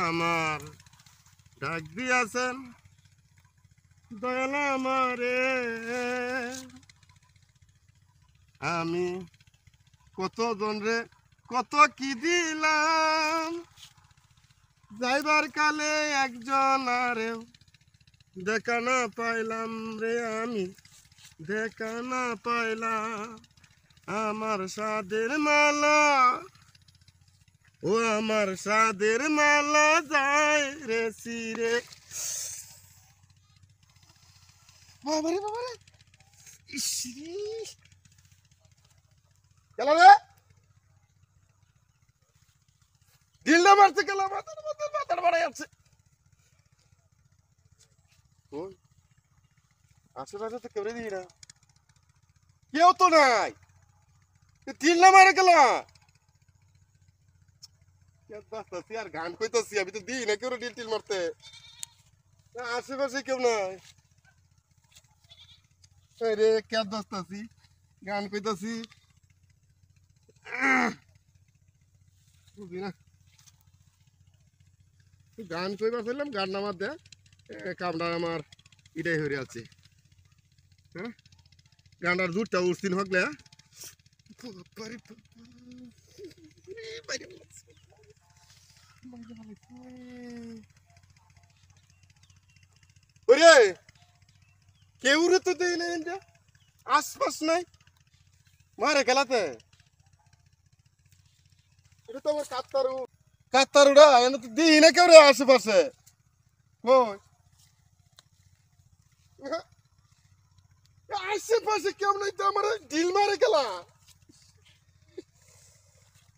আমার ডাক দিয়াছেন দয়াল আমারে। আমি কতজন রে কত কি দিলাম, যাইবার কালে একজন আরেও দেখা না পাইলাম রে, আমি দেখা না পাইলাম। আমার সাদের মালা, ও আমার সাদের মালা যায় রে সিরে। বাবারে বাবারে, ইসরি গেল রে, দিলটা মারছে গেল, মাথার মাথার মাথার বাড়াই আছে। ওই আশেপাশে তো কেউ দিই না, কেউ তো নাই, দিলটা মারে গেল। আর গান কইতাছি, আমি তো দিই না কেউ ডিল টিল মারতে, আশেপাশে কেউ নাই রে। কে দোস্তাছি গান কইতাছি, বুঝি না গান কইবার ফেললাম, গান নামার দে কামটা আমার ইটাই হয়ে আছে। হ্যাঁ, গানটার জুটটা উঠছিন হকলে ওরে কেউ রে তো দেই না, আশপাশ নাই মারে খেলাতে। এটা তো আমার কাত্তারু, কাত্তারুরা এনে তো দিই না কেউ রে আশেপাশে। কই আশেপাশে কেউ নাই তো, আমার ঢিল মারে গেলা।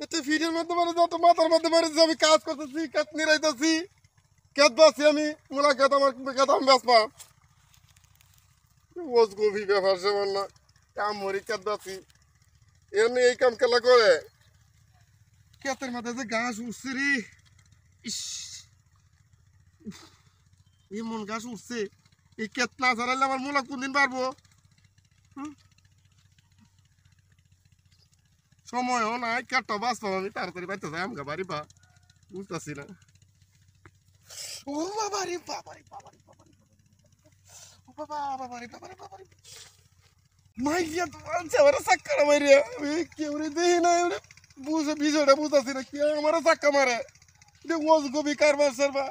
এতে ভিডিওর মধ্যে মারে যত মাথার মধ্যে মারে, আমি কাজ করতেছি, কাজ নিরাইতেছি, কেত বাসি আমি মুলা কেত, আমার কেত আমি বাঁচবা ওজ গভি ব্যাপার সেমন না। কাম মরি কেত বাসি এমনি এই কাম খেলা করে। কেতের মাথায় যে ঘাস উঠছে রে, ইস এমন ঘাস উঠছে, এই কেত না ছাড়াইলে আমার মুলা কোনদিন পারবো। সময়ও নাই, কেটটা বাঁচতাম আমি তাড়াতাড়ি পাইতে যাই আমগা বাড়ি পা, বুঝতেছি না। ও বাবা রে বাবা রে বাবা রে বাবা রে ও বাবা বাবা রে বাবা রে বাবা রে মাইয়া তো আনছে আমার চাক্কা মারিয়া, আমি কেউ রে দেখি না, এবারে বুঝে বিষয়টা বুঝতেছি না, কে আমার চাক্কা মারে ওজ গবি কারবার সারবা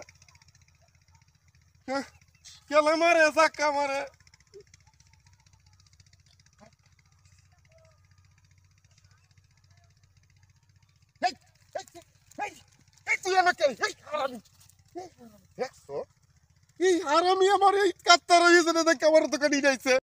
কেলা মারে চাক্কা মারে। তুই আমাকে দেখছো এই হারামি আমার এই কাত্তার হয়েছে, দেখে আমার তো কাটি যাইছে।